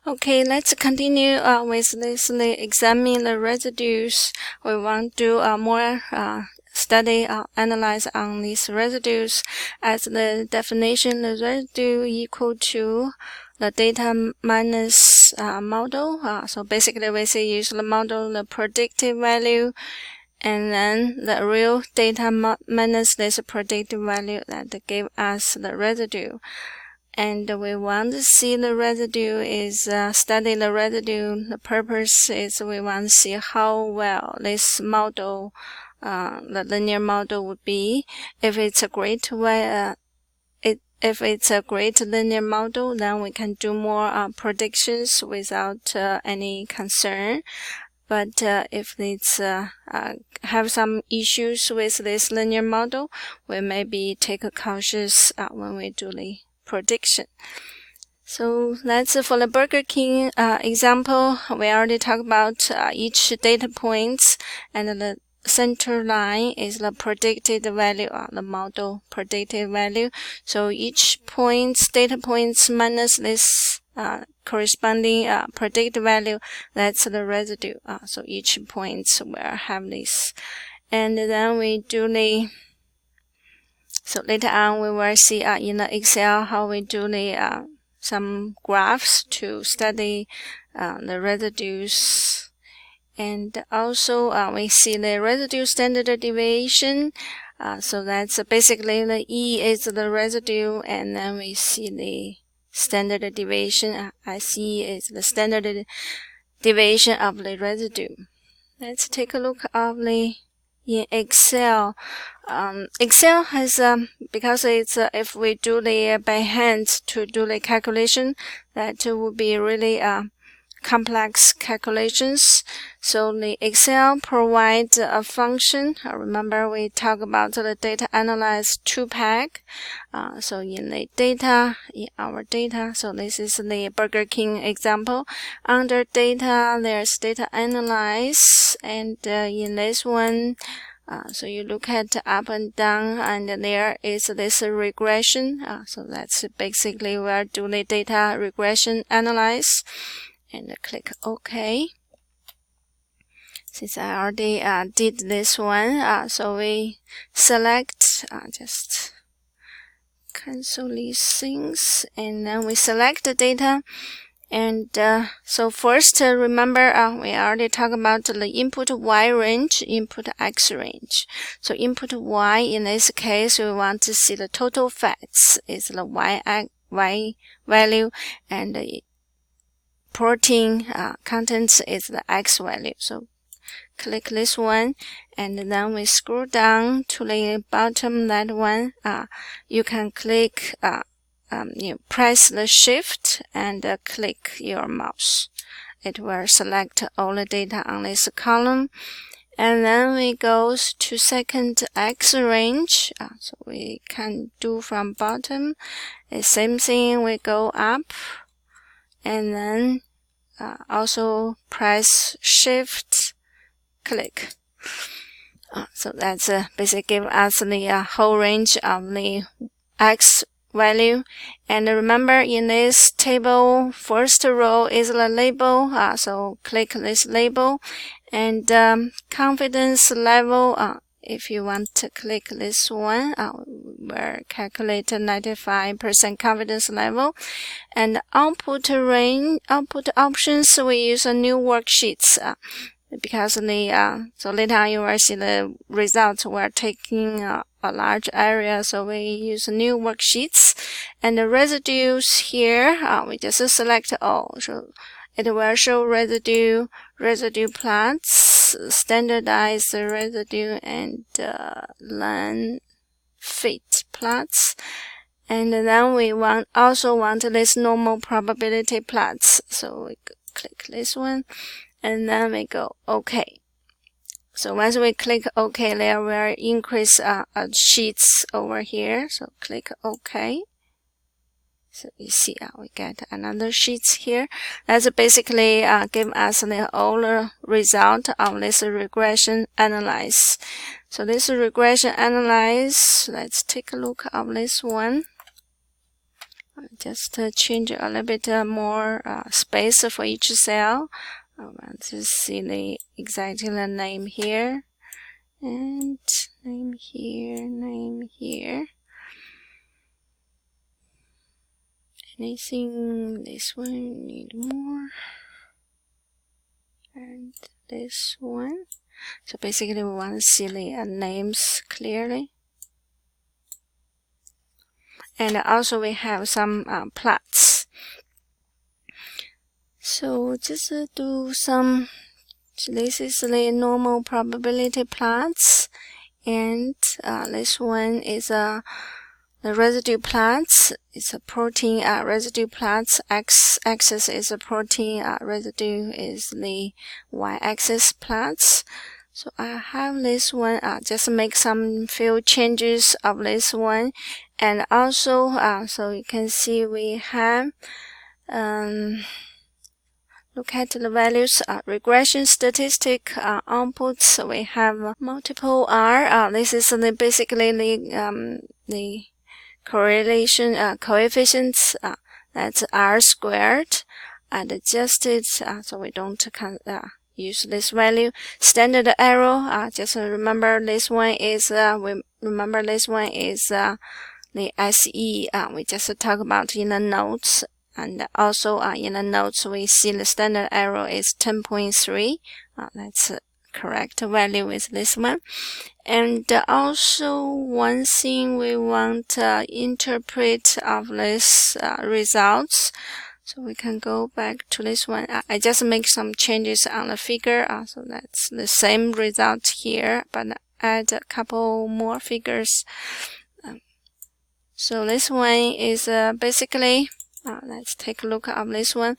Okay, let's continue with this examine the residues. We want to do more study analyze on these residues. As the definition, the residue equal to the data minus model. So basically we say use the model, the predicted value, and then the real data minus this predicted value that give us the residue. And we want to see the residue is study the residue. The purpose is we want to see how well this model, the linear model would be. If it's a great if it's a great linear model, then we can do more predictions without any concern. But if it's have some issues with this linear model, we maybe take a cautious when we do the prediction. So that's for the Burger King example. We already talked about each data points, and the center line is the predicted value, the model predicted value. So each data points minus this corresponding predicted value, that's the residue. So each points will have this, and then we do the. So later on, we will see in the Excel how we do the some graphs to study the residues, and also we see the residue standard deviation. So that's basically the E is the residue, and then we see the standard deviation. IC is the standard deviation of the residue. Let's take a look of the in Excel. Excel has because it's if we do the by hand to do the calculation, that would be really complex calculations. So the Excel provides a function. Remember we talked about the data analyze 2-pack. So in the data, in our data, so this is the Burger King example. Under data, there's data analyze, and in this one, so you look at up and down, and there is this regression. So that's basically where do the data regression analyze, and click OK. Since I already did this one, so we select, just cancel these things, and then we select the data. And so first, remember we already talked about the input Y range, input X range. So input Y, in this case, we want to see the total fats is the Y value, and the protein contents is the X value. So click this one, and then we scroll down to the bottom, that one. You can click you press the shift and click your mouse. It will select all the data on this column, and then we go to second X range. So we can do from bottom. The same thing, we go up, and then also press shift, click. So that's basically give us the whole range of the X value. And remember, in this table, first row is the label. So click this label, and confidence level. If you want to click this one, we'll calculate 95% confidence level. And output range, output options, we use a new worksheets. Because the so later on you will see the results. We're taking a large area, so we use new worksheets. And the residues here, we just select all. So it will show residue plots, standardized residue, and line fit plots. And then we also want this normal probability plots. So we click this one, and then we go OK. So once we click OK, there will increase sheets over here. So click OK. So you see we get another sheets here. That's basically give us the whole result of this regression analyze. So this regression analyze, let's take a look of this one. Just change a little bit more space for each cell. I want to see the exactly the name here, and name here, name here. Anything, this one need more, and this one. So basically we want to see the names clearly. And also we have some plots. So just do some, this is the normal probability plots, and this one is the residue plots. It's a protein residue plots. X-axis is a protein residue is the y-axis plots. So I have this one, just make some few changes of this one. And also, so you can see we have, look at the values, regression statistic outputs. We have multiple R. This is basically the correlation coefficients. That's R squared, and adjusted, so we don't use this value. Standard error, just remember this one is the SE. We just talk about in the notes, and also in the notes we see the standard error is 10.3. That's correct value with this one. And also one thing we want to interpret of this results. So we can go back to this one. I just make some changes on the figure. So that's the same result here, but add a couple more figures. So this one is basically, let's take a look at this one.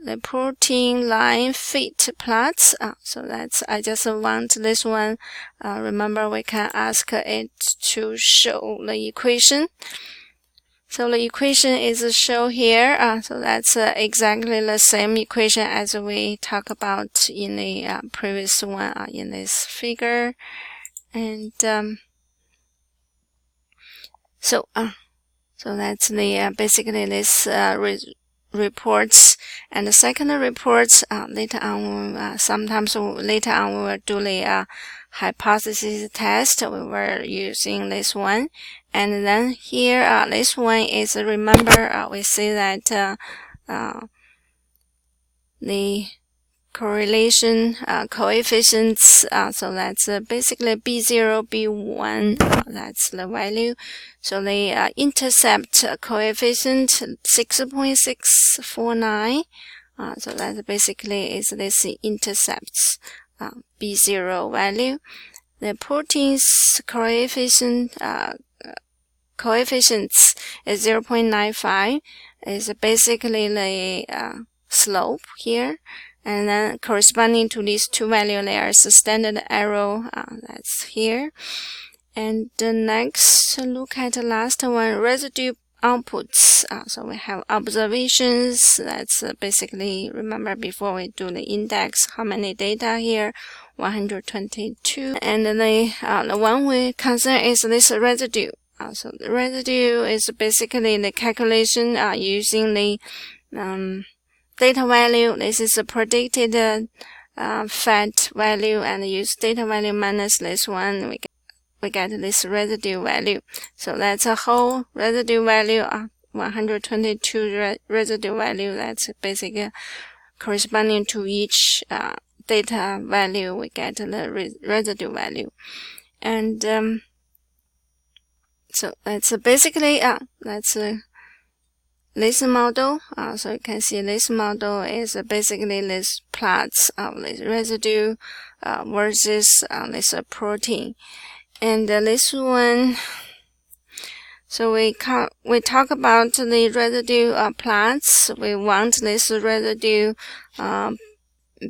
The protein line fit plots. So that's, I just want this one. Remember, we can ask it to show the equation. So the equation is shown here. So that's exactly the same equation as we talked about in the previous one in this figure. And so that's the basically this reports. And the second reports later on. Sometimes later on we will do the hypothesis test. We were using this one. And then here, this one is, remember, we see that the correlation coefficients, so that's basically B0, B1, that's the value. So the intercept coefficient 6.649, so that basically is this intercepts B0 value. The protein's coefficient coefficients is 0.95, is basically the slope here, and then corresponding to these two values there's a standard error that's here. And the next, look at the last one, residue outputs. So we have observations. That's basically, remember before we do the index, how many data here, 122. And the one we concern is this residue. So the residue is basically the calculation using the data value. This is a predicted fat value, and use data value minus this one. We get this residue value. So that's a whole residue value, 122 residue value. That's basically corresponding to each data value. We get the residue value, and so that's basically that's this model. So you can see this model is basically this plots of this residue versus this protein. And this one, so we talk about the residue plots. We want this residue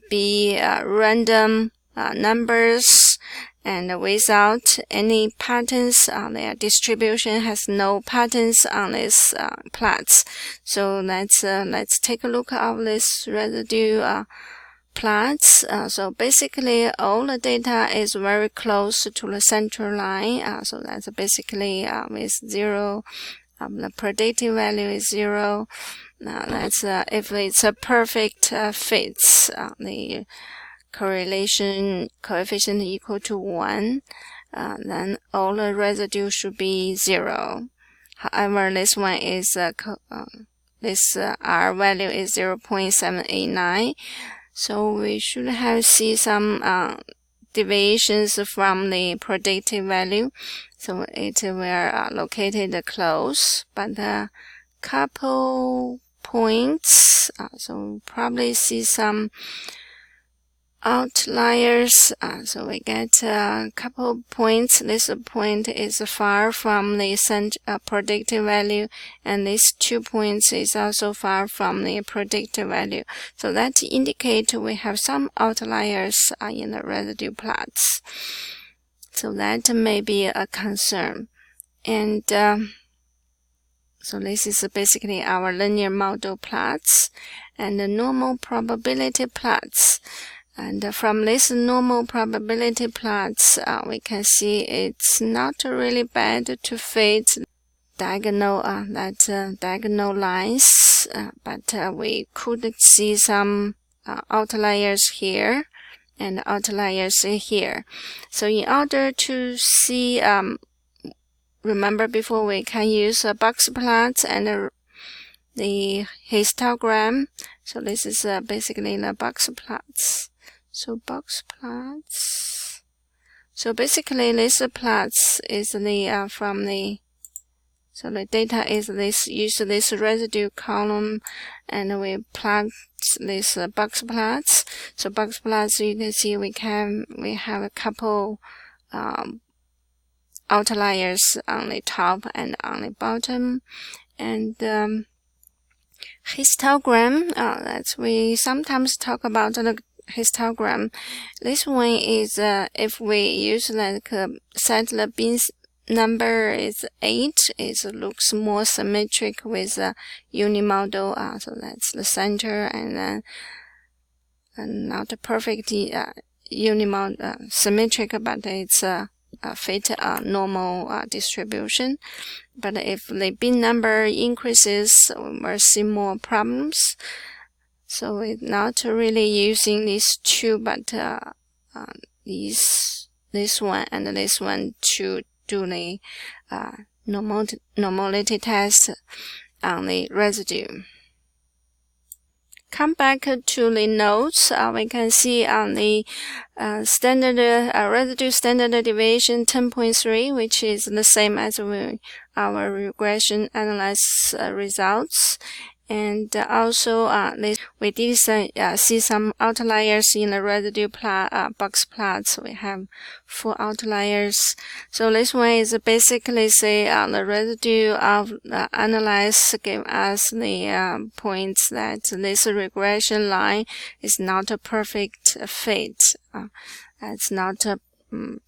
be random numbers and without any patterns. Their distribution has no patterns on this plots. So let's take a look at this residue plots. So basically all the data is very close to the center line. So that's basically with 0 the predicted value is 0. Now that's if it's a perfect fits, the correlation coefficient equal to 1, then all the residue should be 0. However, this one is this R value is 0.789, so we should have see some deviations from the predicted value, so it will located close, but a couple points, so probably see some outliers, so we get a couple points. This point is far from the predicted value, and these 2 points is also far from the predicted value, so that indicates we have some outliers in the residue plots, so that may be a concern. And so this is basically our linear model plots and the normal probability plots. And from this normal probability plots, we can see it's not really bad to fit diagonal diagonal lines, but we could see some outliers here and outliers here. So in order to see, remember before we can use a box plot and the histogram. So this is basically the box plots. So box plots. So basically this plots is the from the, so the data is this, use this residue column, and we plot this box plots. So box plots, you can see we have a couple outliers on the top and on the bottom, and histogram, that's we sometimes talk about the histogram. This one is if we use like set the bin number is 8, it looks more symmetric with a unimodel, so that's the center, and then not perfect unimodel symmetric, but it's a fit normal distribution. But if the bin number increases, we will see more problems. So it's not really using these two, but this one and this one to do the normality test on the residue. Come back to the notes. We can see on the standard residue standard deviation 10.3, which is the same as our regression analyze results. And also we did see some outliers in the residue box plots. We have 4 outliers. So this one is basically say the residue of analyze give us the points that this regression line is not a perfect fit. It's not a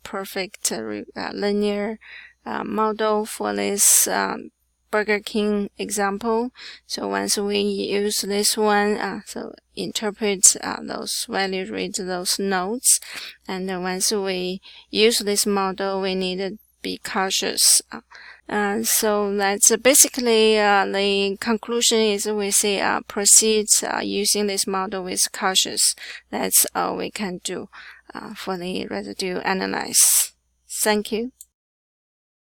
perfect linear model for this Burger King example. So once we use this one, so interpret those values, read those notes, and once we use this model, we need to be cautious. So that's basically the conclusion is we say proceed using this model with cautious. That's all we can do for the residue analyze. Thank you.